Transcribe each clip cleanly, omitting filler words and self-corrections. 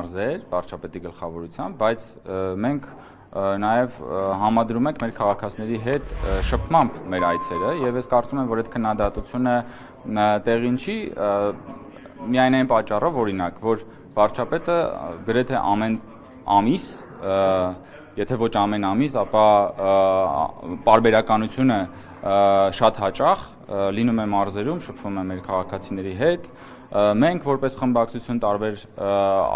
մարզեր վարչապետի գլխավորությամբ, բայց մենք նաև համադրում ենք մեր քաղաքացիների հետ շփմամբ մեր այցերը եւ ես կարծում եմ, որ այդ քննադատությունը տեղին չի միայն այն պատճառով, օրինակ, որ վարչապետը գրեթե ամեն ամիս, եթե ոչ ամեն ամիս, ապա պարբերականությունը շատ հաճախ լինում է մարզերում, շփվում է մեր քաղաքացիների հետ։ Մենք որպես խմբակցություն տարբեր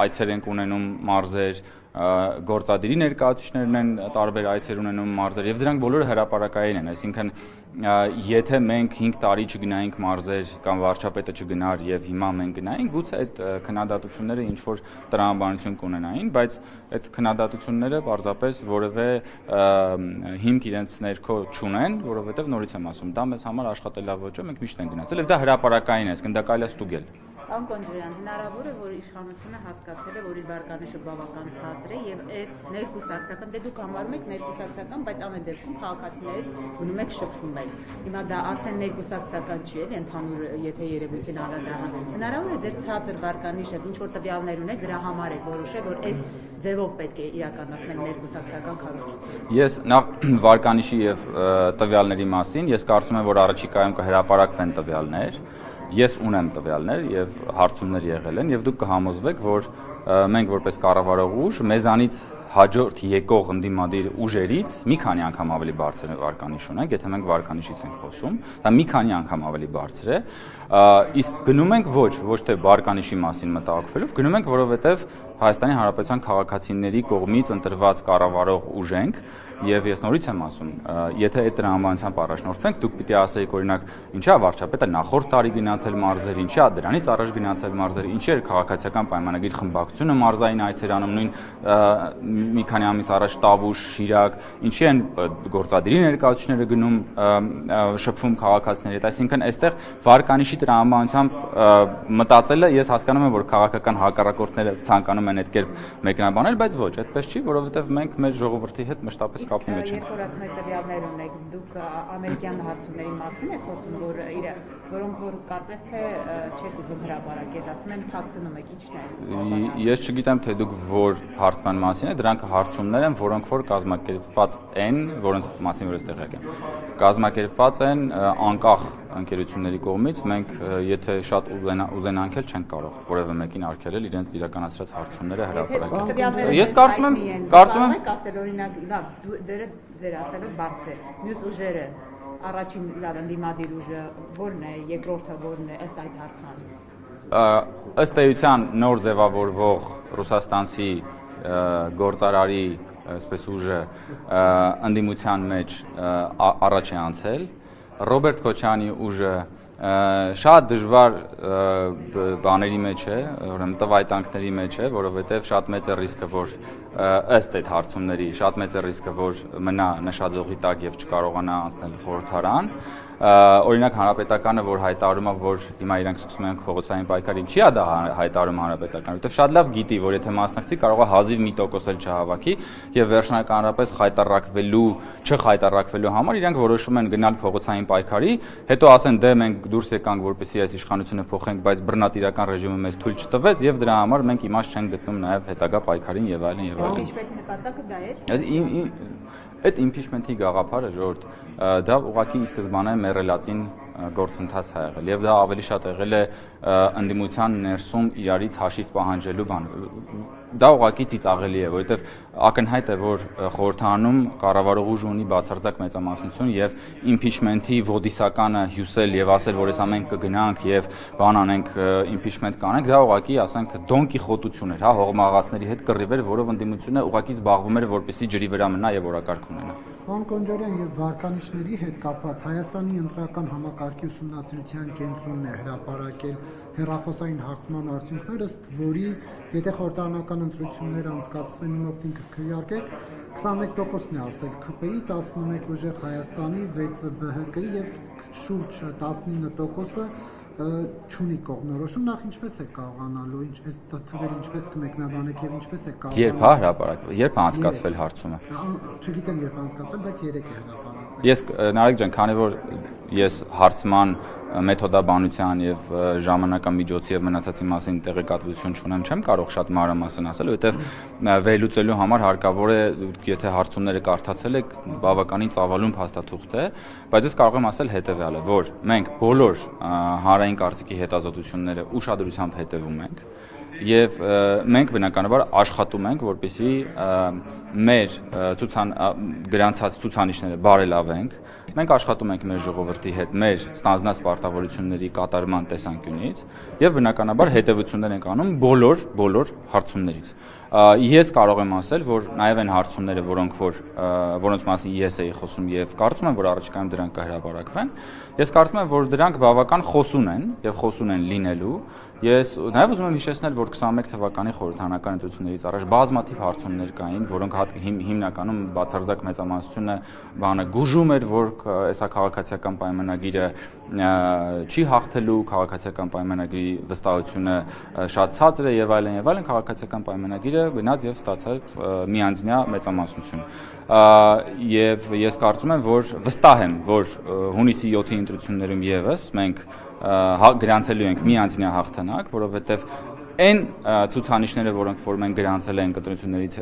այցեր ենք ունենում մարզեր, գործադիրի ներկայացուցիչներն են տարբեր այցեր ունենում մարզեր եւ դրանք բոլորը հրապարակային են, այսինքն եթե մենք 5 տարի չգնայինք մարզեր կամ վարչապետը չգնար եւ հիմա մենք գնայինք, գուցե այդ քննադատությունները ինչ որ տրամաբանություն կունենային, բայց այդ քննադատությունները պարզապես որևէ հիմք իրենց ներքո չունեն, որովհետեւ նորից եմ ասում, դա մեզ համար աշխատելավոճ է, մենք միշտ ենք գնացել եւ դա հրապարակային է, այսինքն դա կարելի է ստուգել։ Պարոն Կոնջարյան, հնարավոր է, որ իշխանությունը հասկացել է, որ իր վարկանիշը բավական ցածր է եւ այս ներկուսակցական, դե դուք համարում եք ներկուսակցական, բայց ամեն դեպքում քաղաքացիների գնում եք շփվում եք։ Հիմա դա արդեն ներկուսակցական չի, էլի ընդհանուր եթե երևույթին անդրադառնալ։ Հնարավոր է ձեր ցածր վարկանիշը ինչ որ տվյալներ ունեք, դրա համար եք որոշել, որ այս ձևով պետք է իրականացնել ներկուսակցական քարոզչություն։ Ես նախ վարկանիշի եւ տվյալների մասին, ես կարծում եմ, որ առաջիկայում կհրապարակվեն տվյալներ։ Ես ունեմ տվյալներ եւ հարցումներ եղել են եւ դուք կհամոզվեք, որ մենք որպես կառավարող ուժ մեզանից հաջորդ եկող ընդդիմադիր ուժերից մի քանի անգամ ավելի բարձր վարկանիշ ունենք, եթե մենք վարկանիշից ենք խոսում, դա մի քանի անգամ ավելի բարձր է, իսկ գնում ենք ոչ թե վարկանիշի մասին մտահոգվելով, գնում ենք, որովհետեւ Հայաստանի Հանրապետության քաղաքացիների կողմից ընտրված կառավարող ուժ ենք եւ ես նորից եմ ասում, եթե այդ տրամաբանությամբ առաջնորդվենք, դուք պիտի ասեիք օրինակ, ինչա վարչապետը նախորդ տարի գնացել մարզեր, ինչա դրանից առաջ գնացել մարզեր, ինչի էր քաղաքացիական պայմանագիր խմբակցությունը մարզային այցեր անում, նույն մի քանի ամիս առաջ Տավուշ, Շիրակ, ինչի են գործադիրի ներկայացուցիչները գնում շփվում քաղաքացիների հետ, այսինքն այստեղ վարկանիշի տրամաբանությամբ մտածելը ես հասկանում եմ, որ քաղաքական հակառակորդները ցանկանում են այդ կերպ մեկնաբանել, բայց ոչ, այդպես չի, որովհետև մենք մեր ժողովրդի հետ մշտապես կապի մեջ ենք։ Երբ որ ասում եք տվյալներ ունեք, դուք ամերիկյան հարցումների մասին եք խոսում, որոնք որ կարծես թե չեք ուզում հրապարակել, ասում են փակցնում եք, ի՞նչն է։ Ես չգիտեմ, թե դուք որ հարցման մասին եք, դրանք հարցումներ են, որոնք որ կազմակերպված են, որոնց մասին որ ես տեղյակ եմ։ Կազմակերպված են անկախ ընկերությունների կողմից, մենք եթե շատ ուզենանք էլ չենք կարող որևէ մեկին արգելել իրենց իրականացրած հարցումները հրապարակել։ Ես կարծում եմ ասել օրինակ, լավ, ձեր ասելով բարձ է։ Մյուս ուժերը, առաջին լավ ընդդիմադիր ուժը ո՞րն է, երկրորդը ո՞րն է ըստ այդ հարցման։ Ըստ էության նոր ձևավորվող ռուսաստանցի գործարարի այսպես ուժը ընդդիմության մեջ առաջ է անցել, Ռոբերտ Քոչյանի ուժը շատ դժվար բաների մեջ է, ուրեմն տվայտանքների մեջ է, որովհետև շատ մեծ է ռիսկը, որ ըստ այդ հարցումների շատ մեծ է ռիսկը, որ մնա նշաձողի տակ եւ չկարողանա անցնել խորհրդարան։ Օրինակ Հանրապետականը, որ հայտարարում է, որ հիմա իրանք սկսում են փողոցային պայքար, ինչի է դա հայտարարում Հանրապետականը, որովհետև շատ լավ գիտի, որ եթե մասնակցի, կարող է հազիվ մի տոկոս էլ չհավաքի եւ վերջնականապես չխայտարակվելու համար իրանք որոշում են գնալ փողոցային պայքարի, հետո ասեն դե մենք դուրս եկանք, որպեսզի այս իշխանությունը փոխենք, բայց բռնատիրական ռեժիմը մեզ թույլ չտվեց եւ դրա համար մենք իմաստ չենք գտնում նաեւ հետագա պայքարին եւ այլն եւ այլն։ Իմպիչմենտի նպատակը դա էր։ Այդ իմպիչմենտի գաղափարը ժողովուրդ դա ուղղակի ի սկզբանե մեռելածին գործընթաց է եղել եւ դա ավելի շատ եղել է ընդդիմության ներսում իրարից հաշիվ պահանջելու բան։ Դա ուղղակի ծիծաղելի է, որովհետեւ ակնհայտ է, որ խորհրդարանում կառավարող ուժը ունի բացարձակ մեծամասնություն եւ իմպիչմենտի ոդիսականը հյուսել եւ ասել, որ հեսա մենք կգնանք եւ բան անենք, իմպիչմենտ կանենք, դա ուղղակի ասենք դոնկի խոտություն էր, հա, հողմաղացների հետ կռիվ էր, որով ընդդիմությունը ուղղակի զբաղվում էր, որպեսզի ջրի վրա մնա եւ օրակարգ ունենա։ Պարոն Կոնջարյան, եւ վարկանիշների հետ կապված Հայաստանի ընտրական համակարգի ուսումնասիրության կենտրոնն է հրապարակել հեռախոսային հարցման արդյունքներ, ըստ որի եթե խորհրդարանական ընտրություններ անցկացվեն նոպտին քվեարկեք 21%-ն է ասել ՔՊ-ի, 11 ուժեղ Հայաստանի, 6 ԲՀԿ-ի եւ շուրջ 19%-ը չունի կողմնորոշում, նախ ինչպես է կարողանալու, այս թվերը ինչպես կմեկնաբանեք եւ ինչպես է կարողանալու։ Երբ հրապարակվել, երբ անցկացվել հարցումը։ Չգիտեմ երբ անցկացվել, բայց երեք է Ես Նարեկ ջան, քանի որ ես հարցման մեթոդաբանության եւ ժամանակամիջոցի եւ մնացածի մասին տեղեկատվություն չունեմ, չեմ կարող շատ մանրամասն ասել, որովհետեւ վերլուծելու համար հարկավոր է, եթե հարցումները կարդացել եք, բավականին ծավալուն փաստաթուղթ է, բայց ես կարող եմ ասել հետեւյալը, որ մենք բոլոր հանրային կարծիքի հետազոտությունները ուշադրությամբ հետևում ենք եւ մենք բնականաբար աշխատում ենք, որպեսզի մեր գրանցած ցուցանիշները բարելավենք։ Մենք աշխատում ենք մեր ժողովրդի հետ մեր ստանձնած պարտավորությունների կատարման տեսանկյունից եւ բնականաբար հետեւություններ ենք անում բոլոր հարցումներից։ Ես կարող եմ ասել, որ նաև այն հարցումները, որոնց մասին ես էի խոսում եւ կարծում եմ, որ առաջիկայում դրանք կհրապարակվեն, ես կարծում եմ, որ դրանք բավական խոսուն են եւ խոսուն են լինելու։ Ես նաև ուզում եմ հիշեցնել, որ 21 թվականի խորհրդարանական ընտրություններից առաջ բազմաթիվ հարցումներ կային, որոնք հիմնականում բացարձակ մեծամասնությունը գուժում էր, որ այսա քաղաքացիական պայմանագիրը չի հաղթելու, քաղաքացիական պայմանագրի վստահությունը շատ ցածր է եւ այլն, քաղաքացիական պայմանագիրը գնաց եւ ստացավ միանձնյա մեծամասնություն։ Եվ ես կարծում եմ, որ վստահ եմ, որ հունիսի 7-ի ընտրություններում եւս մենք գրանցելու ենք միանձնյա հաղթանակ, որովհետեւ այն ցուցանիշները, որոնք որ մենք գրանցել ենք ընտրություններից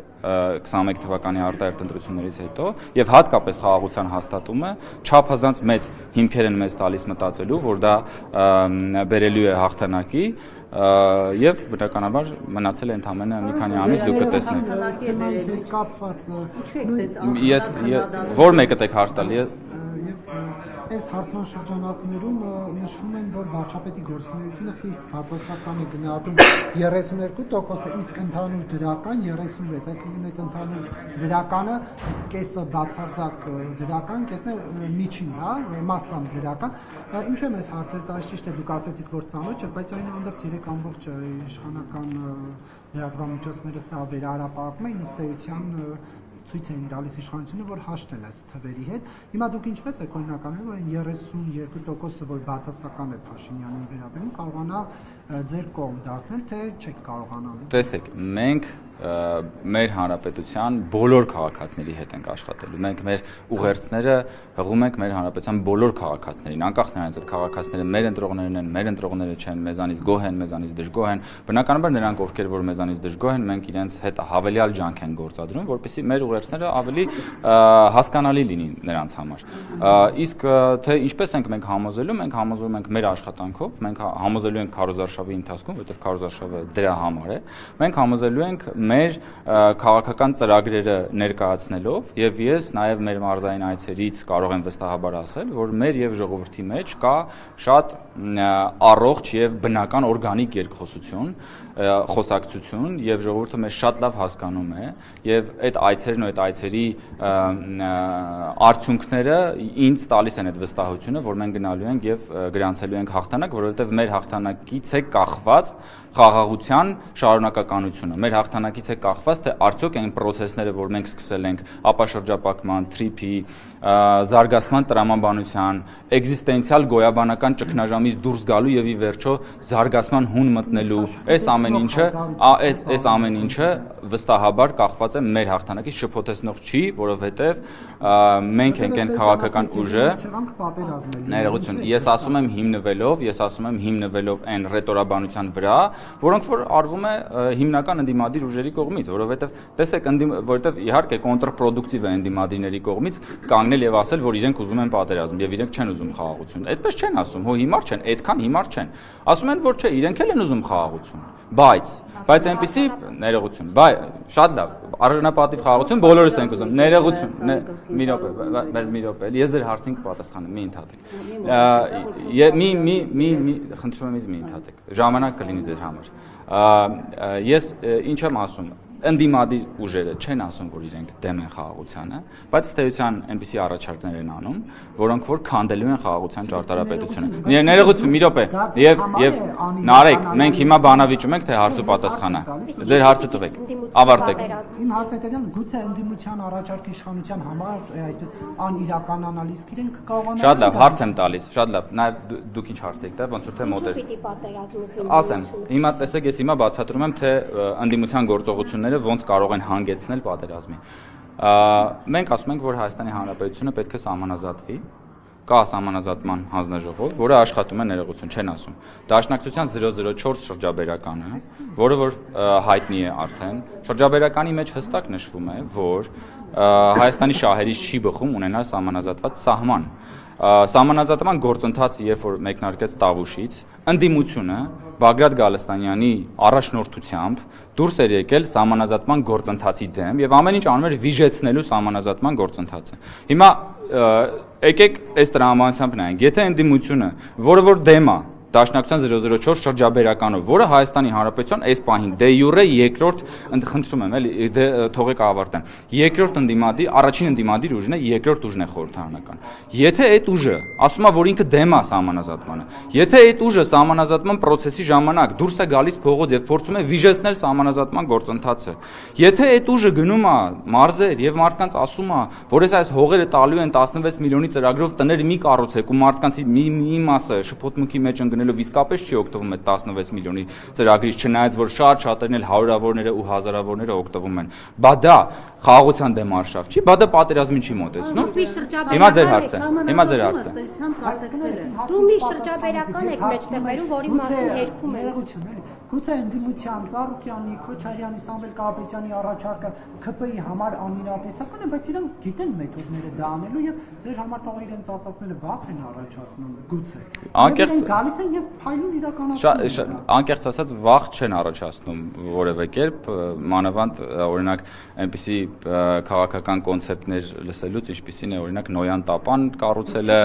21 թվականի արտահերթ ընտրություններից հետո եւ հատկապես խաղաղության հաստատումը չափազանց մեծ հիմքեր են մեզ տալիս մտածելու, որ դա բերելու է հաղթանակի եւ բնականաբար մնացել է ընդամենը մի քանի ամիս դուք կտեսնեք։ Ես որ մեկը տեք հարց տալի Այս հարցման շրջանակներում նշում են, որ վարչապետի գործունեությունը խիստ բացասական է գնահատում 32%-ը, իսկ ընդհանուր դրական 36%, այսինքն այդ ընդհանուր դրականը կեսը բացարձակ դրական, կեսն է միջին, հա, մասամբ դրական։ Ինչու եմ այս հարցերը տալիս, ճիշտ է դուք ասեցիք, որ ծանոթ չէ, բայց այնուհանդերձ 3 ամբողջ իշխանական լրատվամիջոցները սա վերահրապարակում են, ըստ էության ցույց էին տալիս իշխանությունը, որ հաշտել է թվերի հետ։ Հիմա դուք ինչպես եք օրինականել, որ այն 32%-ը, որ բացասական է Փաշինյանին վերաբերում, կարողանա ձեր կողմ դարձնել, թե չեք կարողանալու։ Տեսեք, մենք մեր հանրապետության բոլոր քաղաքացիների հետ ենք աշխատելու։ Մենք մեր ուղերձները հղում ենք մեր հանրապետության բոլոր քաղաքացիներին, անկախ նրանից այդ քաղաքացիները մեր ընտրողներն են, մեր ընտրողները չեն, մեզանից գոհ են, մեզանից դժգոհ են։ Բնականաբար նրանք, ովքեր որ մեզանից դժգոհ են, մենք իրենց հետ հավելյալ ջանք են գործադրում, որպեսզի մեր ուղերձները ավելի հասկանալի լինի նրանց համար։ Իսկ թե ինչպես ենք մենք համոզելու, մենք համոզվում ենք մեր աշխատանքով, մենք համոզելու ենք քարոզարշավի ընթացքում, որովհետև քարոզարշավը դրա համար է։ Մենք համոզելու ենք մեր քաղաքական ծրագրերը ներկայացնելով եւ ես նաեւ մեր մարզային այցերից կարող եմ վստահաբար ասել, որ մեր եւ ժողովրդի մեջ կա շատ առողջ եւ բնական օրգանիկ երկխոսություն, խոսակցություն եւ ժողովուրդը մեզ շատ լավ հասկանում է եւ այդ այցերն ու այդ այցերի արդյունքները ինձ տալիս են այդ վստահությունը, որ մենք գնալու ենք եւ գրանցելու ենք հաղթանակ, որովհետեւ մեր հաղթանակից է կախված խաղաղության շարունակականությունը։ Մեր հաղթանակից է կախված, թե արդյոք այն process-ները, որ մենք սկսել ենք ապաշրջապակման, թրիփի, զարգացման տրամաբանության, էգզիստենցիալ գոյաբանական ճգնաժամից դուրս գալու եւ ի վերջո զարգացման հուն մտնելու, այս ամեն ինչը վստահաբար կախված է մեր հաղթանակից, շփոթեցնող չի, որովհետեւ մենք ենք այն քաղաքական ուժը, ներողություն, ես ասում եմ հիմնվելով այն ռետորաբանության վրա, որոնք որ արվում է հիմնական ընդդիմադիր ուժերի կողմից, որովհետև տեսեք, որովհետև իհարկե կոնտրպրոդուկտիվ է ընդդիմադիրների կողմից կանգնել եւ ասել, որ իրենք ուզում են պատերազմ եւ իրենք չեն ուզում խաղաղություն։ Այդպես չեն ասում, հո հիմար չեն, այդքան հիմար չեն։ Ասում են, որ չէ, իրենք էլ են ուզում խաղաղություն, բայց այնպեսի ներողություն, շատ լավ, արժանապատիվ խաղաղություն բոլորս ենք ուզում, ներողություն, մի րոպե, ես ձեր հարցին կպատասխանեմ, մի ընդհատեք։ Խնդրում եմ ինձ մի ընդհատեք, ժամանակ կլինի ձեր համար։ Ես ինչ եմ ասում, ընդդիմադիր ուժերը չեն ասում, որ իրենք դեմ են խաղաղությանը, բայց ըստ էության այնպիսի առաջարկներ են անում, որոնք որ քանդելու են խաղաղության ճարտարապետությունը։ Ներողություն, մի րոպե, եւ Նարեկ, մենք հիմա բանավիճում ենք, թե հարց ու պատասխանը։ Ձեր հարցը տվեք, ավարտեք։ Իմ հարցը այդտեղ գուցե ընդդիմության առաջարկի իշխանության համար այսպես անիրականանալ, իսկ իրենք կարողանան։ Շատ լավ, հարց եմ տալիս, շատ լավ։ Նաեւ դուք ինչ հարց եք տա, ոնց որ թե մոտ է։ Ասեմ, հիմա տեսեք, ես հիմա բացատրում եմ, թե ընդդիմության գործողությունները ոնց կարող են հանգեցնել պատերազմի։ Մենք ասում ենք, որ Հայաստանի Հանրապետությունը պետք է սահմանազատվի, կա սահմանազատման հանձնաժողով, որը աշխատում է ներողություն, չեն ասում։ Դաշնակցության 004 շրջաբերականը, որը որ հայտնի է արդեն, շրջաբերականի մեջ հստակ նշվում է, որ Հայաստանի շահերից չի բխում ունենալ սահմանազատված սահման։ Սահմանազատման գործընթացը, երբ որ մեկնարկեց Տավուշից, ընդդիմությունը Բագրատ Գալստանյանի առաջնորդությամբ դուրս էր եկել սահմանազատման գործընթացի դեմ եւ ամեն ինչ անում էր վիժեցնելու սահմանազատման գործընթացը։ Հիմա եկեք այս տրամաբանությամբ նայենք, եթե ընդդիմությունը, որը որ դեմ է Դաշնակցության 004 շրջաբերականով, որը Հայաստանի Հանրապետության այս պահին դե յուրե երկրորդ, խնդրում եմ, էլի թողեք ավարտեմ, երկրորդ ընդդիմադիր, առաջին ընդդիմադիր ուժն է, երկրորդ ուժն է խորհրդարանական։ Եթե այդ ուժը ասում է, որ ինքը դեմ է սահմանազատմանը, եթե այդ ուժը սահմանազատման process-ի ժամանակ դուրս է գալիս փողոց եւ փորձում է վիժեցնել սահմանազատման գործընթացը, եթե այդ ուժը գնում է մարզեր եւ մարդկանց ասում է, որ այս հողերը տալու են 16 միլիոնի ծրագրով տներ մի կառուցեք ու մարդկանցի մի մասը շփոթմունքի մեջ գնելով իսկապես չի օգտվում այդ 16 միլիոնի ծրագրից, չնայած որ շատերն էլ հարյուրավորները ու հազարավորները օգտվում են։ Բա դա խաղաղության դեմ արշավ չի, բա դա պատերազմին չի մոտեցնում։ Հիմա ձեր հարցը։ Դու մի շրջաբերական եք մեջտեղ վերում, որի մասին հերքում եք։ Գուցե ընդդիմության Ծառուկյանի, Քոչարյանի, Սամվել Կարապետյանի առաջարկը ԿՊ-ի համար անիրատեսական է, բայց իրանք գիտեն մեթոդները դա անելու եւ ձեր համար թող իրենց ասածները վախ են առաջացնում, գուցե։ Անկեղծ գալիս են եւ փայլուն իրականացնում։ Անկեղծ ասած վախ չեն առաջացնում որևէ կերպ, մանավանդ օրինակ այնպիսի քաղաքական կոնցեպտներ լսելուց, ինչպիսին է օրինակ Նոյան տապան կառուցելը,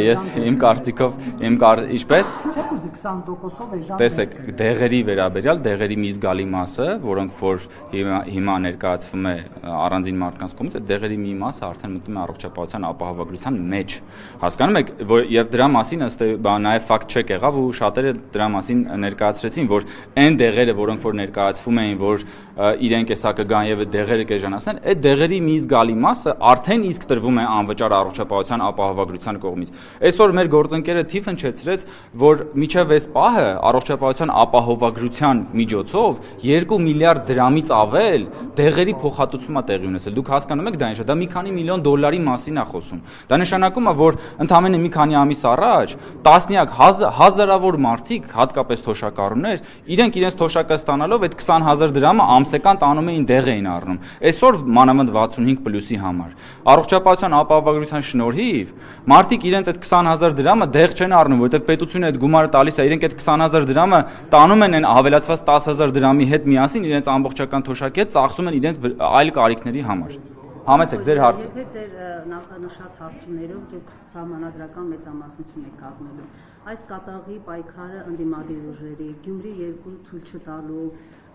ես իմ կարծիքով ինչպես 20%-ով է ժամ։ Տեսեք, դեղերի վերաբերյալ դեղերի մի զգալի մասը, որոնք որ հիմա ներկայացվում է առանձին մարդկանց կողմից, այդ դեղերի մի մասը արդեն մտնում է առողջապահության ապահովագրության մեջ։ Հասկանում եք, որ եւ դրա մասին ըստ նաեւ ֆակտ չեք եղավ ու շատերը դրա մասին ներկայացրեցին, որ այն դեղերը, որոնք որ ներկայացվում էին, որ իրենք էսա կգան եւ այդ դեղերը կեժանացնեն, այդ դեղերի մի զգալի մասը արդեն իսկ տրվում է անվճար առողջապահության ապահովագրության կողմից։ Այսօր մեր գործընկերը թիվ հնչեցրեց, որ միջև այս պահը առողջապահության ապահովագրության միջոցով 2 միլիարդ դրամից ավել դեղերի փոխհատուցում է տեղի ունեցել։ Դուք հասկանում եք դա ինչ է, դա մի քանի միլիոն դոլարի մասին է խոսում։ Դա նշանակում է, որ ընդամենը մի քանի ամիս առաջ տասնյակ հազարավոր մարդիկ, հատկապես թոշակառուներ, իրենց թոշակը ստանալով այդ 20,000 դրամը ամսական տանում էին դեղ էին առնում։ Այսօր մանավանդ 65+-ի համար առողջապահության ապահովագրության շնորհիվ մարդիկ իրենց այդ 20,000 դրամը դեղ չեն առնում, որովհետև պետությունը այդ գումարը տալիս է, իրենք այդ 20,000 դրամը տանում են ավելացված 10,000 դրամի հետ միասին իրենց ամբողջական թոշակի հետ ծախսում են իրենց այլ կարիքների համար։ Համեցեք ձեր հարցը։ Եթե ձեր նախանշած հարցումներով դուք սահմանադրական մեծամասնություն եք կազմելու, այս կատաղի պայքարը ընդդիմադիր ուժերի, Գյումրի 2 թույլ չտալու,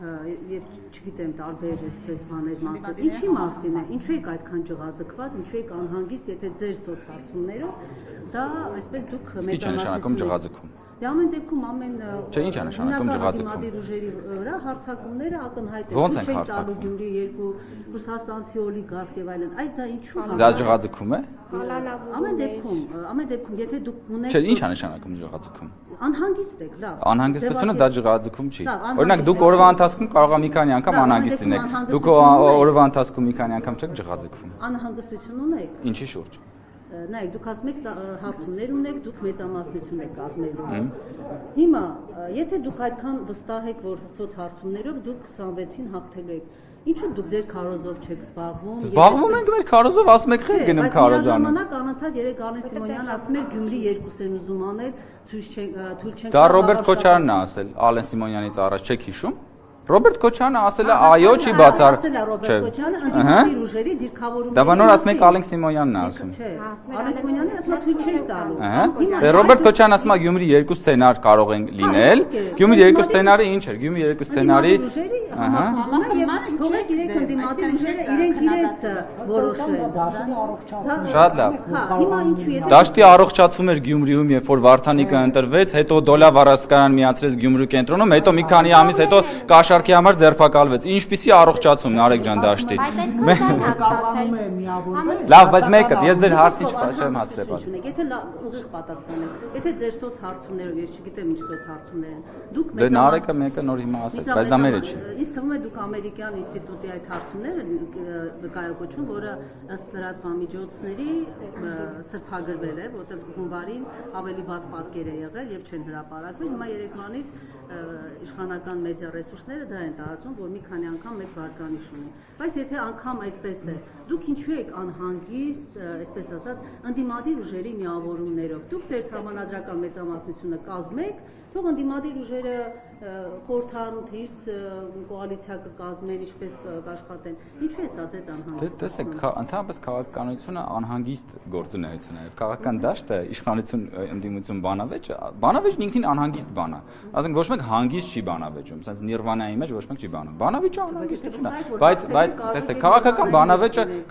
եւ չգիտեմ տարբեր այսպես բաներ մասը, ինչի մասին է, ինչու եք այդքան ջղաձգված, ինչու եք անհանգիստ, եթե ձեր սոցհարցումներով դա այսպես դուք մեծամասնություն Դե ամեն դեպքում ամեն Չէ, ինչ է նշանակում ջղաձգում։ ուժերի վրա հարձակումները ակնհայտ են։ Ոնց են հարձակվում։ Գյումրի 2 ռուսաստանցի օլիգարխ եւ այլն։ Այդ դա ինչու է։ Դա ջղաձգում է։ Ամեն դեպքում, եթե դուք ունեք Չէ, ինչ է նշանակում ջղաձգում։ Անհանգիստ եք, լավ։ Անհանգստությունը դա ջղաձգում չի։ Օրինակ դուք օրվա ընթացքում կարող է մի քանի անգամ անհանգիստ լինեք։ Դուք օրվա ընթացքում մի քանի անգամ չեք ջղաձգվում։ Անհանգստություն ունեք։ Ինչի շուրջ։ Նայեք, դուք ասում եք հարցումներ ունեք, դուք մեծամասնություն եք կազմելու։ Հիմա, եթե դուք այդքան վստահ եք, որ սոցհարցումներով դուք 26-ին հաղթելու եք, ինչու դուք ձեր քարոզով չեք զբաղվում։ Զբաղվում ենք մեր քարոզով, ասում եք խեր գնեմ քարոզանը։ Ժամանակ անընդհատ երեք Արնեն Սիմոնյանը ասում էր Գյումրի 2-ն ուզում անել, թույլ չենք։ Դա Ռոբերտ Քոչարյանն է ասել, Ալեն Սիմոնյանից առաջ չեք հիշում։ Ռոբերտ Քոչարյանը ասել է այո, չի բացառ։ Ասել է Ռոբերտ Քոչարյանը ընդդիմադիր ուժերի դիրքավորումների։ Դա բանոր ասում եք Ալեն Սիմոնյանն է ասում։ Չէ, Ալեն Սիմոնյանն ասում է թույլ չենք տալու։ Դե Ռոբերտ Քոչարյանն ասում է Գյումրի 2 սցենար կարող են լինել։ Գյումրի 2 սցենարը ինչ էր։ Գյումրի 2 սցենարի թողեք իրենք ընդդիմադիր ուժերը իրենք իրենց որոշեն։ Շատ լավ։ Հիմա ինչու է։ Դաշտի առողջացում էր Գյումրիում, երբ որ Վարդանիկը ընտրվեց, հետո Դոլա Վարասկարան միացրեց Գյումրու կենտրոնում, հետո մի քանի ամիս հետո համակարգի համար ձերբակալվեց։ Ինչպիսի առողջացում Նարեկ ջան դաշտի։ Լավ, բայց մեկը ես ձեր հարցին չեմ հասցրել։ Եթե ուղիղ պատասխանեմ, եթե ձեր սոց հարցումներով, ես չգիտեմ ինչ սոց հարցումներ են, դուք Դե Նարեկը մեկը նոր հիմա ասեց, բայց դա մերը չի։ Ինձ թվում է դուք ամերիկյան ինստիտուտի այդ հարցումները վկայակոչում, որը ըստ լրատվամիջոցների սրբագրվել է, որտեղ հունվարին ավելի վատ պատկեր է եղել եւ չեն հրապարակվել։ Հիմա երեկվանից իշխանական մեդիա ռեսուրսները դա են տարածում, որ մի քանի անգամ մեծ վարկանիշ ունի։ Բայց եթե անգամ այդպես է, դուք ինչու եք անհանգիստ, այսպես ասած, ընդդիմադիր ուժերի միավորումներով։ Դուք ձեր համանadrական մեծամասնությունը կազմեք, թող ընդդիմադիր ուժերը խորհրդանոթից կոալիցիա կկազմեն, ինչպես կաշխատեն։ Ինչու է սա ձեզ անհանգիստ։ Տեսեք, ընդհանրապես քաղաքականությունը անհանգիստ գործունեություն է։ Քաղաքական դաշտը, իշխանություն, ընդդիմություն, բանավեճն ինքնին անհանգիստ բան է։ Ասենք ոչ մեկ հանգիստ չի բանավեճում, ասենց նիրվանայի մեջ ոչ մեկ չի բանում։ Բանավեճը անհանգիստություն է, բայց տեսեք,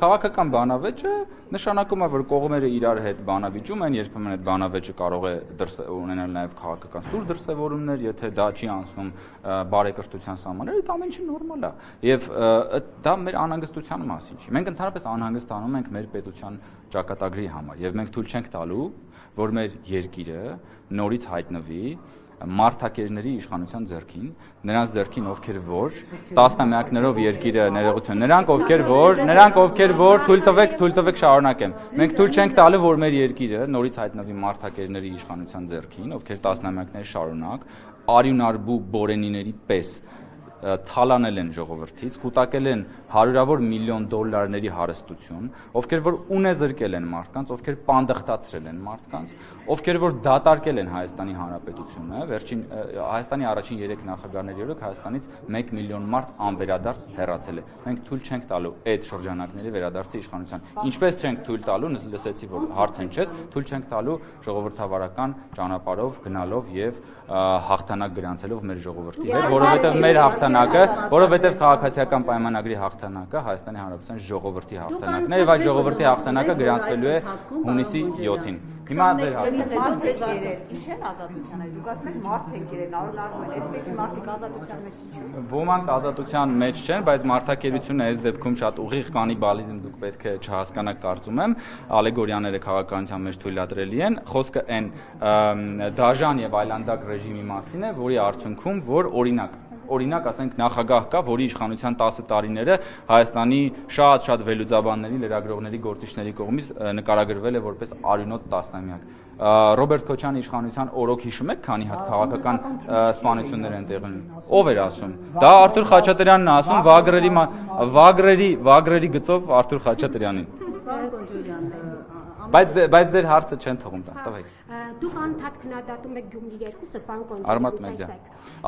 քաղաքական բանավեճը նշանակում է, որ կողմերը իրար հետ բանավիճում են, երբեմն այդ բանավեճը կարող է ունենալ նաև քաղաքական սուր դրսևորումներ, եթե դա չի անցնում բարեկրթության սահմանները, դա ամեն ինչը նորմալ է։ Եվ դա մեր անհանգստության մասին չի։ Մենք ընդհանրապես անհանգստանում ենք մեր պետության ճակատագրի համար, եւ մենք թույլ չենք տալու, որ մեր երկիրը նորից հայտնվի մարդակերների իշխանության ձեռքին, նրանց ձեռքին, ովքեր որ տասնամյակներով երկիրը ներողություն, նրանք ովքեր որ թույլ տվեք շարունակեմ։ Մենք թույլ չենք տալու, որ մեր երկիրը նորից հայտնվի մարդակերների իշխանության ձեռքին, ովքեր տասնամյակներ շարունակ արյունարբու բորենիների պես թալանել են ժողովրդից, կուտակել են հարյուրավոր միլիոն դոլարների հարստություն, ովքեր որ ունեզրկել են մարդկանց, ովքեր պանդխտացրել են մարդկանց, ովքեր որ դատարկել են Հայաստանի Հանրապետությունը, վերջին Հայաստանի առաջին 3 նախագահների օրոք Հայաստանից 1 միլիոն մարդ անվերադարձ հեռացել է։ Մենք թույլ չենք տալու այդ շրջանակների վերադարձի իշխանության։ Ինչպես չենք թույլ տալու, լսեցի որ հարց հնչեց, թույլ չենք տալու ժողովրդավարական ճանապարհով գնալով եւ հաղթանակ գրանցելով մեր ժողովրդի հետ, որովհետեւ մեր որովհետև քաղաքացիական պայմանագրի հաղթանակը Հայաստանի Հանրապետության ժողովրդի հաղթանակն է եւ այդ ժողովրդի հաղթանակը գրանցվելու է հունիսի 7-ին։ Հիմա ձեր ինչ են ազատության, դուք ասում եք մարդ են կերեն, արունարվում են, այդպեսի մարդիկ ազատության մեջ ինչու։ Ոմանք ազատության մեջ չեն, բայց մարդակերությունը այս դեպքում շատ ուղիղ կանիբալիզմ դուք պետք է չհասկանաք, կարծում եմ, ալեգորիաները քաղաքականության մեջ թույլատրելի են, խոսքը այն դաժան եւ այլանդակ ռեժիմի մասին է, որի արդյունքում որ օրինակ ասենք նախագահ կա, որի իշխանության 10 տարիները Հայաստանի շատ վերլուծաբանների, լրագրողների, գործիչների կողմից նկարագրվել է որպես արյունոտ տասնամյակ։ Ռոբերտ Քոչյանի իշխանության օրոք հիշում եք, քանի հատ քաղաքական սպանություններ են տեղի ունենում։ Ով էր ասում։ Դա Արթուր Խաչատրյանն է ասում Վագրերի գծով Արթուր Խաչատրյանին։ Բայց ձեր հարցը չեն թողում տվեք։ Դուք անդադ քննադատում եք Գյումրի 2-ը, բան կոնկրետ։ Արմատ մեդիա։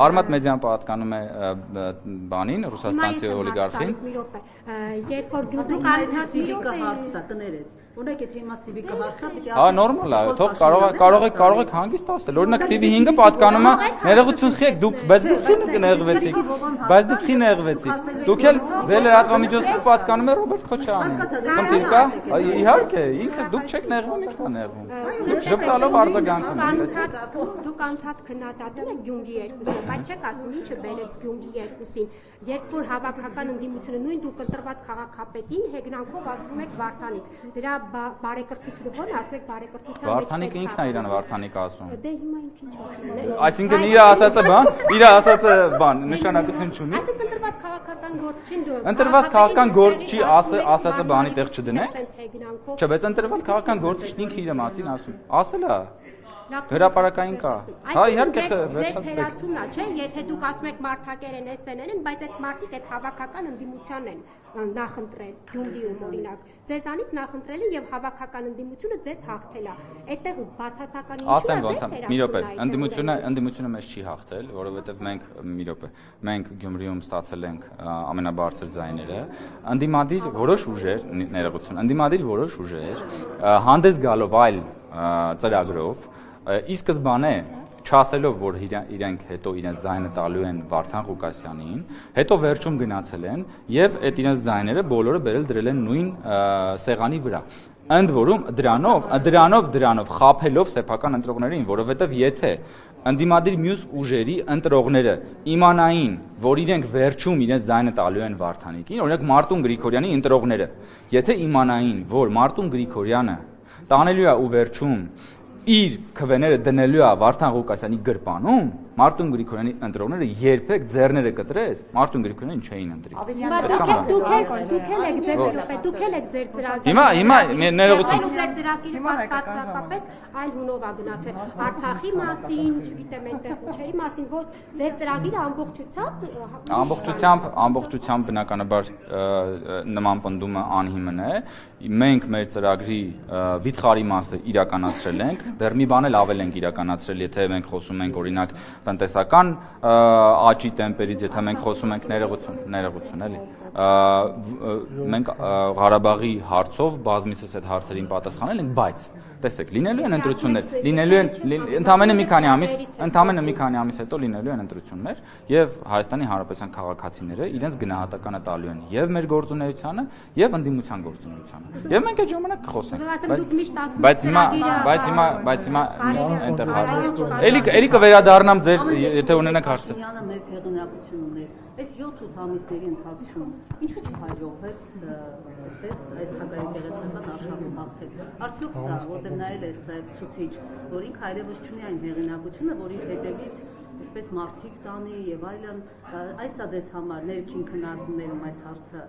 Արմատ մեդիան պատկանում է բանին, ռուսաստանցի օլիգարխին։ Երբ որ դուք անդադը հարց տա կներես։ Օրինակ եթե հիմա սիվիկը հարցնա, պետք է Հա, նորմալ է, թող կարող եք հանգիստ ասել։ Օրինակ TV5-ը պատկանում է ներողություն խիեք, բայց դուք քին կնեղվեցիք։ Բայց դուք քին նեղվեցիք։ Դուք էլ ձեր լրատվամիջոցը պատկանում է Ռոբերտ Քոչյանին։ Խնդիր կա։ Իհարկե, ինքը դուք չեք նեղվում, ինքն է նեղվում։ Դուք ժպտալով արձագանքում եք։ Դուք անդադ քննադատում եք Գյումրի 2-ը, բայց չեք ասում ինչը բերեց Գյումրի 2-ին։ Երբ որ հավաքական ընդդիմությունը նույն դուք ընտրված քաղաքապետին հեգնանքով ասում եք Վարդանիկ, դրա բարեկրթությունը ո՞ն ասում եք բարեկրթության։ Վարդանիկը ինքն է իրան Վարդանիկ ասում։ Դե հիմա ինքն ինչ ասում։ Այսինքն իր ասածը բան, նշանակություն չունի։ Այսինքն ընտրված քաղաքական գործչին դու։ Ընտրված քաղաքական գործչի ասածը բանի տեղ չդնեք։ Չէ, բայց ընտրված քաղաքական գործիչն ինքը իր մասին ասում։ Ասել է։ Հրապարակային կա։ Հա, իհարկե վերջացրեք։ Վերացումն է, չէ՞, եթե դուք ասում եք մարդակեր են, SN-ն են, բայց այդ մարդիկ այդ հավաքական ընդդիմության են նախընտրել Գյումրիում օրինակ։ Ձեզանից նախընտրել են եւ հավաքական ընդդիմությունը ձեզ հաղթել է։ Այդտեղ բացասական ասեմ ոնց է։ Մի րոպե, ընդդիմությունը մեզ չի հաղթել, որովհետեւ մենք Գյումրիում ստացել ենք ամենաբարձր ձայները։ Ընդդիմադիր որոշ ուժեր հանդես գալով այլ ծրագրով ի սկզբանե չասելով, որ իրենք հետո իրենց ձայնը տալու են Վարդան Ղուկասյանին, հետո վերջում գնացել են եւ այդ իրենց ձայները բոլորը բերել դրել են նույն սեղանի վրա։ Ընդ որում դրանով խաբելով սեփական ընտրողներին, որովհետև եթե ընդդիմադիր մյուս ուժերի ընտրողները իմանային, որ իրենք վերջում իրենց ձայնը տալու են Վարդանիկին, օրինակ Մարտուն Գրիգորյանի ընտրողները, եթե իմանային, որ Մարտուն Գրիգորյանը տանելու է ու վերջում իր քվեները դնելու է Վարդան Ղուկասյանի գրպանում, Մարտուն Գրիգորյանի ընտրողները երբեք ձեռները կտրես, Մարտուն Գրիգորյանին չէին ընտրի։ Դուք եք ձեր ծրագիրը։ Հիմա ներողություն։ Ձեր ծրագիրը բացարձակապես այլ հունով է գնացել։ Արցախի մասին, չգիտեմ, այնտեղ ուժերի մասին, որ ձեր ծրագիրը ամբողջությամբ բնականաբար նման պնդումը անհիմն է։ Մենք մեր ծրագրի վիթխարի մասը իրականացրել ենք, դեռ մի բան էլ ավել ենք իրականացրել, եթե մենք խոսում ենք օրինակ տնտեսական աճի տեմպերից, եթե մենք խոսում ենք ներողություն էլի, մենք Ղարաբաղի հարցով բազմիցս այդ հարցերին պատասխանել ենք, բայց տեսեք, լինելու են ընտրություններ, ընդամենը մի քանի ամիս հետո լինելու են ընտրություններ եւ Հայաստանի Հանրապետության քաղաքացիները իրենց գնահատականը տալու են եւ մեր գործունեությանը եւ ընդդիմության գործունեությանը։ Եվ մենք այդ ժամանակ կխոսենք։ Բայց հիմա այնտեղ հարց։ Էլի կվերադառնամ ձեր, եթե ունենաք հարցը։ Մեծ հեղինակություն ուներ։ Այս 7-8 ամիսների ընթացքում ինչու չհաջողվեց այսպես այս հակաեկեղեցական արշավը հաղթել։ Արդյոք սա, որտեղ նայել ես այդ ցուցիչ, որ ինքը այլևս չունի այն հեղինակությունը, որ իր հետևից այսպես մարդիկ տանի եւ այլն, այս է ձեզ համար ներքին քննարկումներում այս հարցը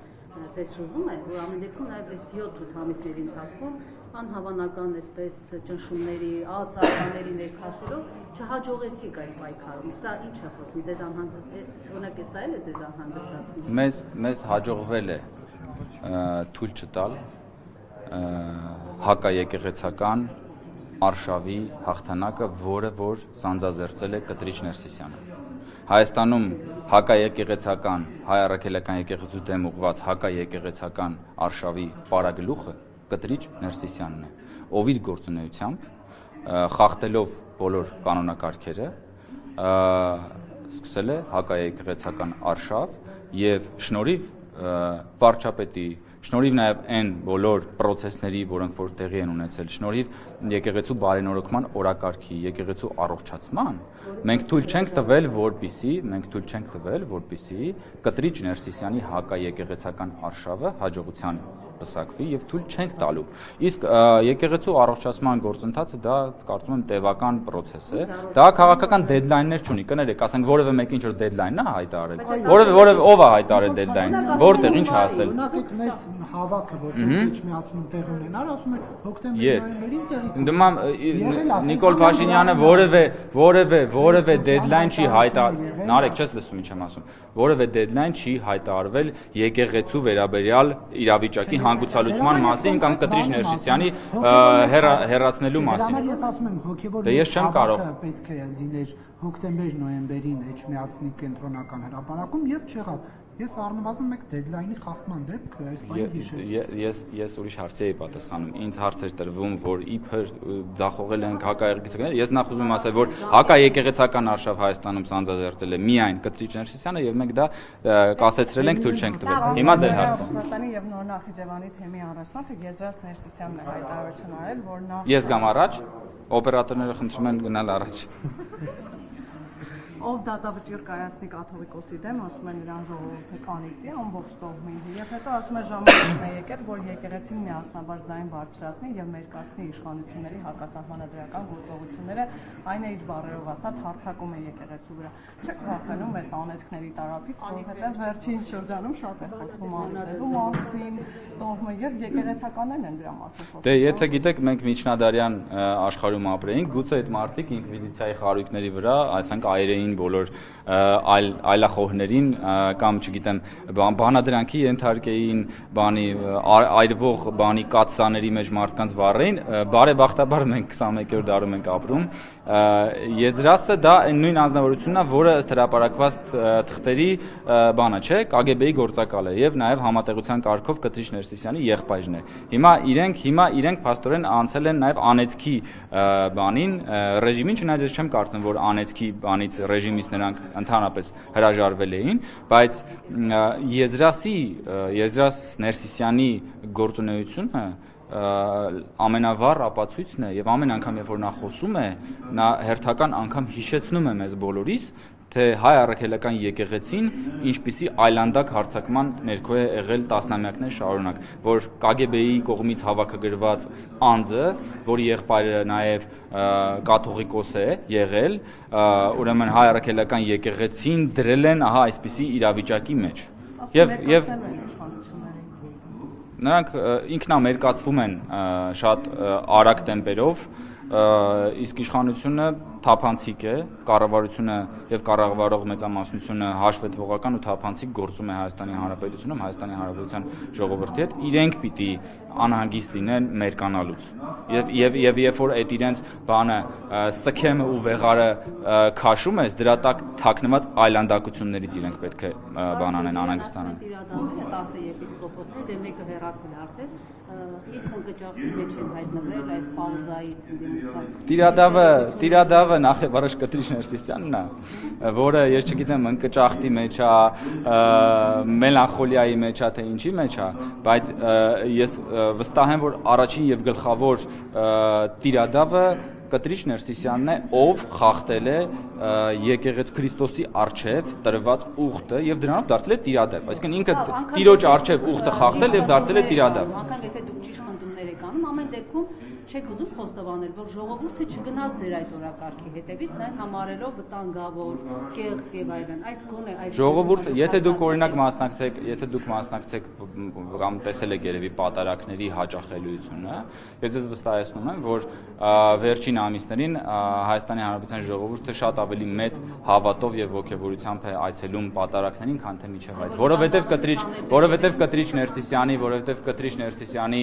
ձեզ ուզում է, որ ամեն դեպքում նաեւ այս 7-8 ամիսների ընթացքում անհավանական այսպես ճնշումների, ածախաների ներքաշելով չհաջողեցիք այս պայքարում։ Սա ինչ է խոսում, ձեզ օրինակ սա էլ է ձեզ անհանգստացնում։ Մեզ հաջողվել է թույլ չտալ հակաեկեղեցական արշավի հաղթանակը, որը որ սանձազերծել է Կտրիչ Ներսիսյանը։ Հայաստանում հակաեկեղեցական, հայ առաքելական եկեղեցու դեմ ուղված հակաեկեղեցական արշավի պարագլուխը Կտրիչ Ներսիսյանն է, ով իր գործունեությամբ խախտելով բոլոր կանոնակարգերը սկսել է հակաեկեղեցական արշավ եւ շնորհիվ վարչապետի, շնորհիվ նաեւ այն բոլոր պրոցեսների, որոնք որ տեղի են ունեցել, շնորհիվ եկեղեցու բարենորոգման օրակարգի, եկեղեցու առողջացման, մենք թույլ չենք տվել, որպեսզի Կտրիչ Ներսիսյանի հակաեկեղեցական արշավը հաջողության պսակվի եւ թույլ չենք տալու։ Իսկ եկեղեցու առողջացման գործընթացը դա կարծում եմ տևական process է։ Դա քաղաքական deadline-ներ չունի։ Կներեք, ասենք որևէ մեկին ինչ-որ deadline-ն է հայտարարել։ Որևէ ով է հայտարարել deadline, որտեղ ինչ ասել։ Ունակեք մեծ հավաքը, որտեղ իջմիացում տեղ ունենար, ասում են հոկտեմբերի-նոյեմբերին տեղի։ Դեմամ Նիկոլ Փաշինյանը որևէ deadline չի հայտարարել։ Նարեկ, չես լսում ինչ եմ ասում։ Որևէ deadline չի հայտարարվել եկեղեցու վերաբերյալ իրավիճակի հանգուցալուծման մասին կամ Կտրիչ Ներսիսյանի հեռացնելու մասին։ Ես ասում եմ հոգեվոր պետք է լիներ հոկտեմբեր-նոյեմբերին Էջմիածնի կենտրոնական հրապարակում եւ չեղավ։ Ես առնվազն մեկ deadline-ի խախտման դեպք այս բանը հիշեցի։ Ես ուրիշ հարցի էի պատասխանում։ Ինձ հարց էր տրվում, որ իբր ձախողել են հակաեկեղեցական։ Ես նախ ուզում եմ ասել, որ հակաեկեղեցական արշավ Հայաստանում սանձազերծել է միայն Կտրիչ Ներսիսյանը եւ մենք դա կասեցրել ենք, թույլ չենք տվել։ Հիմա ձեր հարցը։ Սրտանի եւ Նոր Նախիջևանի թեմի առաջնորդը Եզրած Ներսիսյանն է հայտարարություն արել, որ նա Ես գամ առաջ, օպերատորները խնդրում են գնալ առաջ։ Ով դատավճիռ կայացնի կաթողիկոսի դեմ, ասում են նրան ժողովուրդը կանիծի ամբողջ տողմին եւ հետո ասում է ժամանակն է եկել, որ եկեղեցին միասնաբար ձայն բարձրացնի եւ մերկացնի իշխանությունների հակասահմանադրական գործողությունները, այն է իր բառերով ասած հարձակում է եկեղեցու վրա։ Չեք վախենում այս անեծքների տարափից, որովհետեւ վերջին շրջանում շատ է խոսվում անձելու մասին, տողմը եւ եկեղեցականներն են դրա մասին խոսում։ Դե եթե գիտեք, մենք միջնադարյան աշխարհում ապրեինք, գուցե այդ մարդիկ ինկվիզիցիայի խարույկների վրա, այսինքն այրեին բոլոր այլախոհներին կամ չգիտեմ բանադրանքի ենթարկեին այրվող բանի կաթսաների մեջ մարդկանց վառեին բարեբախտաբար մենք 21-րդ դարում ենք ապրում Եզրասը դա այն նույն անձնավորությունն է որը ըստ հրապարակված թղթերի բանը չէ KGB-ի գործակալ է եւ նաեւ համատեղության կարգով Կտրիչ Ներսիսյանի եղբայրն է հիմա իրենք փաստորեն անցել են նաեւ անեծքի բանին ռեժիմին չնայած ես չեմ կարծում որ անեծքի բանից ռեժիմից նրանք ընդհանրապես հրաժարվել էին, բայց Եզրաս Ներսիսյանի գործունեությունը ամենավառ ապացույցն է եւ ամեն անգամ երբ որ նա խոսում է, նա հերթական անգամ հիշեցնում է մեզ բոլորիս, թե հայ առաքելական եկեղեցին ինչպիսի այլանդակ հարձակման ներքո է եղել տասնամյակներ շարունակ, որ KGB-ի կողմից հավաքագրված անձը, որի եղբայրը նաև կաթողիկոս է եղել, ուրեմն հայ առաքելական եկեղեցին դրել են ահա այսպիսի իրավիճակի մեջ։ Եվ նրանք ինքնամերկացվում են շատ արագ տեմպերով, իսկ իշխանությունը թափանցիկ է, կառավարությունը եւ կառավարող մեծամասնությունը հաշվետվողական ու թափանցիկ գործում է Հայաստանի Հանրապետությունում, Հայաստանի Հանրապետության ժողովրդի հետ, իրենք պիտի անհանգիստ լինեն մերկանալուց։ Եվ երբ որ այդ իրենց բանը սքեմը ու վեղարը քաշում ես, դրա տակ թաքնված այլանդակություններից իրենք պետք է բան անեն, անհանգստանան։ Տիրադավները 10 եպիսկոպոսներ, դե մեկը հեռացել է արդեն, իսկ ընկճախտի մեջ են հայտնվել այս պաուզայից ընդդիմության։ Տիրադավը նախ Կտրիչ Ներսիսյանն է, որը ես չգիտեմ ընկճախտի մեջ է, մելանխոլիայի մեջ է, թե ինչի մեջ է, բայց ես վստահ եմ, որ առաջին եւ գլխավոր տիրադավը Կտրիչ Ներսիսյանն է, ով խախտել է եկեղեցու Քրիստոսի առջև տրված ուխտը եւ դրանով դարձել է տիրադավ, այսինքն ինքը տիրոջ առջև ուխտը խախտել եւ դարձել է տիրադավ։ Անկամ եթե դուք ճիշտ խնդումներ եք անում, ամեն դեպքում չեք ուզում խոստովանել, որ ժողովուրդը չգնաց ձեր այդ օրակարգի հետևից, նայն համարելով վտանգավոր, կեղծ եւ այլն։ Այս գոնե այս ժողովուրդը, եթե դուք օրինակ մասնակցեք կամ տեսել եք երևի պատարակների հաճախելիությունը, ես ձեզ վստահեցնում եմ, որ վերջին ամիսներին Հայաստանի Հանրապետության ժողովուրդը շատ ավելի մեծ հավատով եւ ոգեվորությամբ է այցելում պատարակներին, քան թե միջև այդ, որովհետեւ Կտրիչ Ներսիսյանի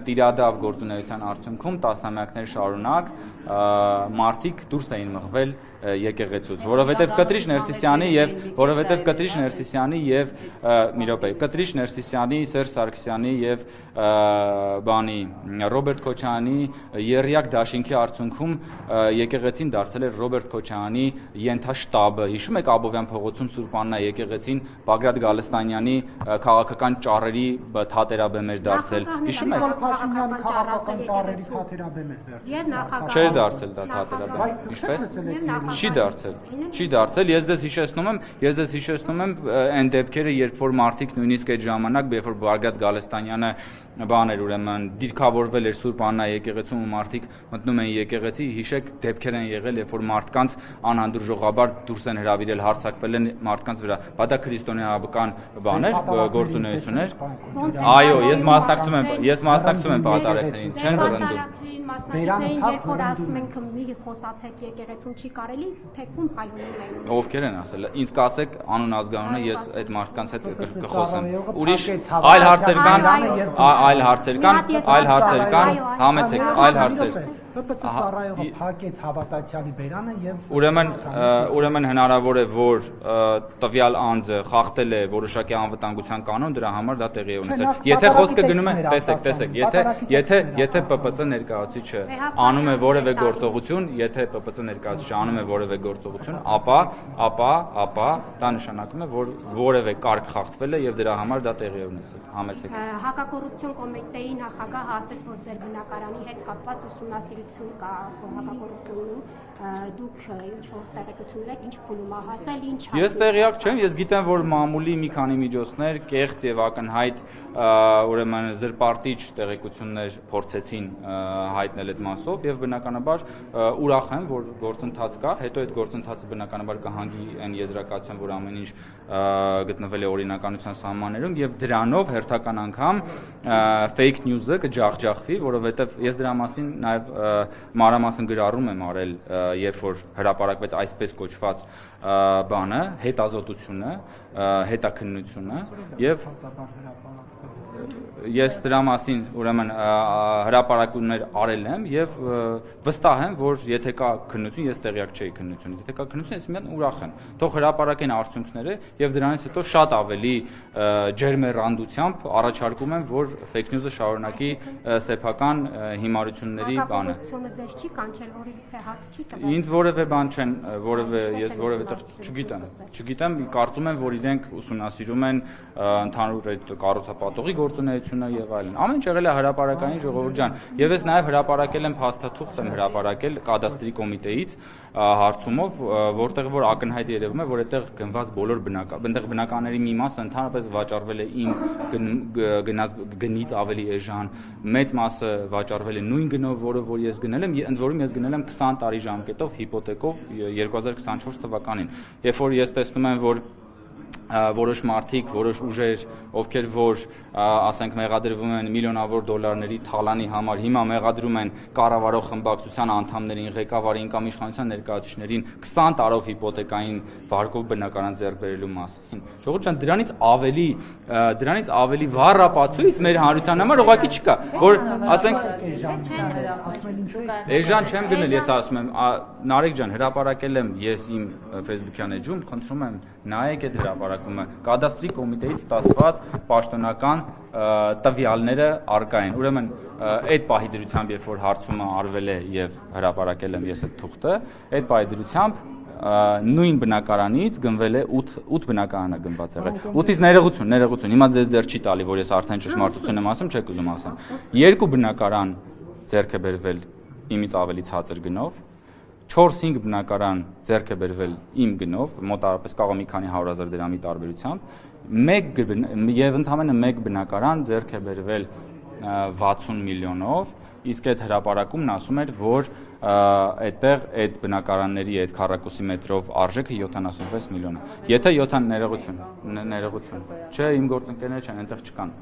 տիրադավ գործունեության արդյունքում տասնամյակներ շարունակ մարդիկ դուրս էին մղվել եկեղեցուց, որովհետև Կտրիչ Ներսիսյանի եւ մի րոպե, Կտրիչ Ներսիսյանի, Սերժ Սարգսյանի եւ Ռոբերտ Քոչարյանի երրյակ դաշինքի արդյունքում եկեղեցին դարձել էր Ռոբերտ Քոչարյանի ենթաշտաբը։ Հիշում եք Աբովյան փողոցում Սուրբ Աննա եկեղեցին Բագրատ Գալստանյանի քաղաքական ճառերի թատերաբեմ էր դարձել։ Հիշում եք Փաշինյանը քաղաքական ճառերի թատերաբեմ էր դարձել։ Եվ նախագահ չէր դարձել դա թատերաբեմ։ Ինչպես։ Չի դարձել։ Ես ձեզ հիշեցնում եմ այն դեպքերը, երբ որ մարդիկ նույնիսկ այդ ժամանակ, երբ որ Բարգրատ Գալստանյանը ուրեմն դիրքավորվել էր Սուրբ Աննա եկեղեցում ու մարդիկ մտնում են եկեղեցի, հիշեք դեպքեր են եղել, երբ որ մարդկանց անհանդուրժողաբար դուրս են հրավիրել, հարձակվել են մարդկանց վրա։ Բա դա քրիստոնեական բաներ, գործունեություններ։ Այո, ես մասնակցում եմ պատարակներին, չեն վռնդում։ Երբ որ ասում ենք մի խոսացեք եկեղեցում չի կարելի, թեկում հայոնում էին։ Ովքեր են ասել։ Ինձ կասեք անուն ազգանունը, ես այդ մարդկանց հետ կխոսեմ։ Ուրիշ այլ հարցեր կան, համեցեք, այլ հարցեր։ ՀՊՑ ծառայողը փակեց հավատացյալի բերանը եւ ուրեմն հնարավոր է, որ տվյալ անձը խախտել է որոշակի անվտանգության կանոն, դրա համար դա տեղի է ունեցել։ Եթե խոսքը գնում է, տեսեք, եթե ՊՊՑ ներկայացուցիչը անում է որևէ գործողություն, ապա դա նշանակում է, որ որևէ կարգ խախտվել է եւ դրա համար դա տեղի է ունեցել։ Համեցեք։ Հակակոռուպցիոն կոմիտեի նախագահը ասաց, որ ձեր բնակարանի հետ կապված ուսումնասիրություն կա հակակոռուպցիոնում, դուք ինչ որ տեղեկություններ եք, ինչ փուլում է հասել, ինչ։ Ես տեղյակ չեմ, ես գիտեմ, որ մամուլի մի քանի միջոցներ կեղծ եւ ակնհայտ ուրեմն զրպարտիչ տեղեկություններ փորձեցին հայտնել այդ մասով եւ բնականաբար ուրախ եմ, որ գործընթաց կա, հետո այդ գործընթացը բնականաբար կհանգի այն եզրակացության, որ ամեն ինչ գտնվել է օրինականության սահմաններում եւ դրանով հերթական անգամ fake news-ը կջախջախվի, որովհետեւ ես դրա մասին նաեւ մանրամասն գրառում եմ արել, երբ որ հրապարակվեց այսպես կոչված բանը, հետազոտությունը, հետաքննությունը եւ ես դրա մասին ուրեմն հրապարակումներ արել եմ եւ վստահ եմ, որ եթե կա քննություն, ես տեղյակ չէի քննությունից, եթե կա քննություն, ես միայն ուրախ եմ։ Թող հրապարակեն արդյունքները եւ դրանից հետո շատ ավելի ջերմեռանդությամբ առաջարկում եմ, որ fake news-ը շարունակի սեփական հիմարությունների բանը։ Հակակոռուպցիոնը ձեզ չի կանչել, որևիցե հարց չի տվել։ Ինձ որևէ բան չեն, ես որևէ տեղ չգիտեմ, կարծում եմ, որ իրենք ուսումնասիրում են ընդհանուր այդ կառուցապատողի գործունեությունը եւ այլն։ Ամեն ինչ եղել է հրապարակային, ժողովուրդ ջան, եւ ես նաեւ հրապարակել եմ փաստաթուղթ եմ հրապարակել կադաստրի կոմիտեից հարցումով, որտեղ որ ակնհայտ երևում է, որ այդտեղ գնված բոլոր բնականների մի մասը ընդհանրապես վաճառվել է իմ գնից ավելի էժան, մեծ մասը վաճառվել է նույն գնով, որը որ ես գնել եմ, ընդ որում ես գնել եմ 20 տարի ժամկետով հիպոթեկով 2024 թվականին։ Երբ որ ես տեսնում եմ, որ որոշ մարդիկ, որոշ ուժեր, ովքեր որ ասենք մեղադրվում են միլիոնավոր դոլարների թալանի համար, հիմա մեղադրում են կառավարող խմբակցության անդամներին, ղեկավարին կամ իշխանության ներկայացուցիչներին 20 տարով հիպոթեկային վարկով բնակարան ձեռք բերելու մասին։ Ժողովուրդ ջան, դրանից ավելի վառ ապացույց մեր հանրության համար ուղղակի չկա, որ ասենք էժան չեմ գնել, ես ասում եմ, Նարեկ ջան, հրապարակել եմ ես իմ Facebook-յան էջում, խնդրում եմ նայեք այդ հրապարակումը, կադաստրի կոմիտեից ստացված պաշտոնական տվյալները առկա են։ Ուրեմն այդ պահի դրությամբ, երբ որ հարցումը արվել է եւ հրապարակել եմ ես այդ թուղթը, այդ պահի դրությամբ նույն բնակարանից գնվել է 8 բնակարան է գնված եղել։ 8-ից ներողություն, հիմա ձեզ ձեռ չի տալի, որ ես արդեն ճշմարտություն եմ ասում, չեք ուզում ասեմ։ 2 բնակարան ձեռք է բերվել իմից ավելի ցածր գնով, 4-5 բնակարան ձեռք է բերվել իմ գնով, մոտավորապես կարող մի քանի 100,000 դրամի տարբերությամբ, եւ ընդամենը 1 բնակարան ձեռք է բերվել 60 միլիոնով, իսկ այդ հրապարակումն ասում էր, որ այդտեղ այդ բնակարանների այդ քառակուսի մետրով արժեքը 76 միլիոն է։ Եթե ներողություն, չէ, իմ գործընկերները չեն, այնտեղ չկան։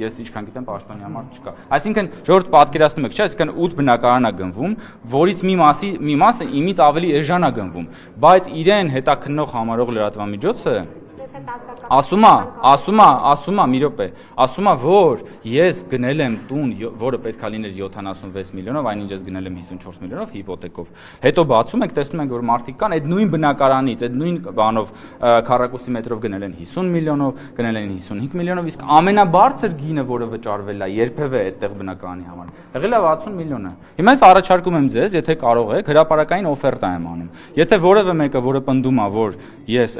Ես ինչքան գիտեմ, պաշտոնյա մարդ չկա։ Այսինքն, ժողովուրդ պատկերացնում եք, չէ՞, այսինքն 8 բնակարան է գնվում, որից մի մասը իմից ավելի էժան է գնվում, բայց իրեն հետաքննող համարող լրատվամիջոցը ասում է, մի րոպե, ասում է, որ ես գնել եմ տուն, որը պետք է լիներ 76 միլիոնով, այնինչ ես գնել եմ 54 միլիոնով հիպոթեկով։ Հետո բացում եք, տեսնում ենք, որ մարդիկ կան, այդ նույն բնակարանից, այդ նույն բանով քառակուսի մետրով գնել են 50 միլիոնով, գնել են 55 միլիոնով, իսկ ամենաբարձր գինը, որը վճարվել է երբևէ այդտեղ բնակարանի համար, եղել է 60 միլիոնը։ Հիմա ես առաջարկում եմ ձեզ, եթե կարող եք, հրապարակային օֆերտա եմ անում։ Եթե որևէ մեկը, որը պնդում է, որ ես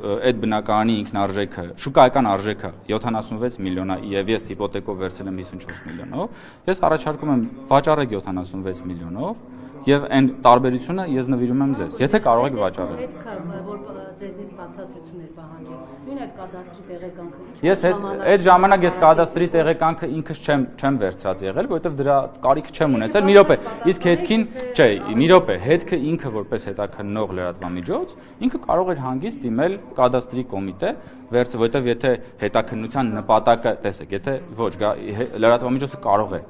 այդ բնակարանի ինքնարժեքը, շուկայական արժեքը 76 միլիոն է եւ ես հիպոթեկով վերցել եմ 54 միլիոնով, ես առաջարկում եմ վաճառեք 76 միլիոնով եւ այն տարբերությունը ես նվիրում եմ ձեզ, եթե կարող եք վաճառել։ Պետք է որ ձեզնից բացատրություններ պահանջի։ Նույն այդ կադաստրի տեղեկանքը։ Ես այդ ժամանակ ես կադաստրի տեղեկանքը ինքս չեմ վերցրած եղել, որովհետեւ դրա կարիք չեմ ունեցել։ Մի րոպե, իսկ հետքին, չէ, մի րոպե, հետքը ինքը որպես հետաքննող լրատվամիջոց, ինքը կարող էր հանգիստ դիմել կադաստրի կոմիտե, որովհետեւ եթե հետաքննության նպատակը, տեսեք, եթե ոչ, լրատվամիջոցը կարող է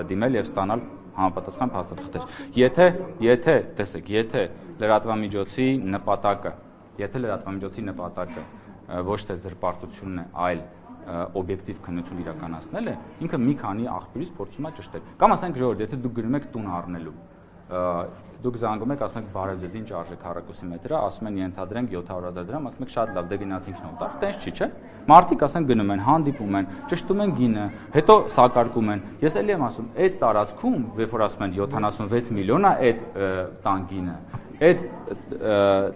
դիմել եւ ստանալ համապատասխան փաստաթղթեր։ Եթե լրատվամիջոցի նպատակը ոչ թե զրպարտությունն է, այլ օբյեկտիվ քննություն իրականացնել է, ինքը մի քանի աղբյուրից փորձում է ճշտել։ Կամ ասենք ժողովուրդ, եթե դուք գնում եք տուն առնելու, դուք զանգում եք, ասում եք բարև ձեզ, ինչ արժե քառակուսի մետրը, ասում են ենթադրենք 700,000 դրամ, ասում եք շատ լավ, դե գնացինք նոտար, տենց չի, չէ՞։ Մարդիկ ասենք գնում են, հանդիպում են, ճշտում են գինը, հետո սակարկում են։ Ես էլի եմ ասում, այդ տարածքում, երբ որ ասում են 76 միլիոն է այդ տան գինը, այդ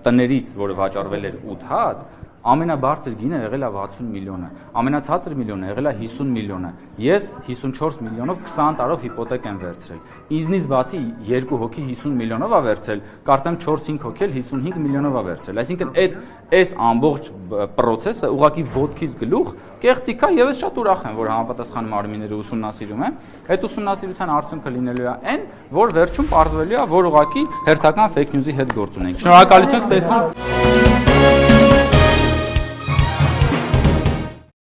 տներից, որը վաճառվել էր 8 հատ, ամենաբարձր գինը եղել է 60 միլիոնը, ամենացածր միլիոնը եղել է 50 միլիոնը։ Ես 54 միլիոնով 20 տարով հիպոթեք եմ վերցրել։ Ինձնից բացի 2 հոգի 50 միլիոնով է վերցրել, կարծեմ 4-5 հոգի էլ 55 միլիոնով է վերցրել։ Այսինքն այս ամբողջ process-ը ուղղակի ոտքից գլուխ կեղծիք է եւ ես շատ ուրախ եմ, որ համապատասխան մարմինները ուսումնասիրում են։ Այդ ուսումնասիրության արդյունքը լինելու է այն, որ վերջում պարզվելու է, որ ուղղակի հերթական fake news-ի հետ գործ ունենք։ Շնորհակալություն, ստեսնունք։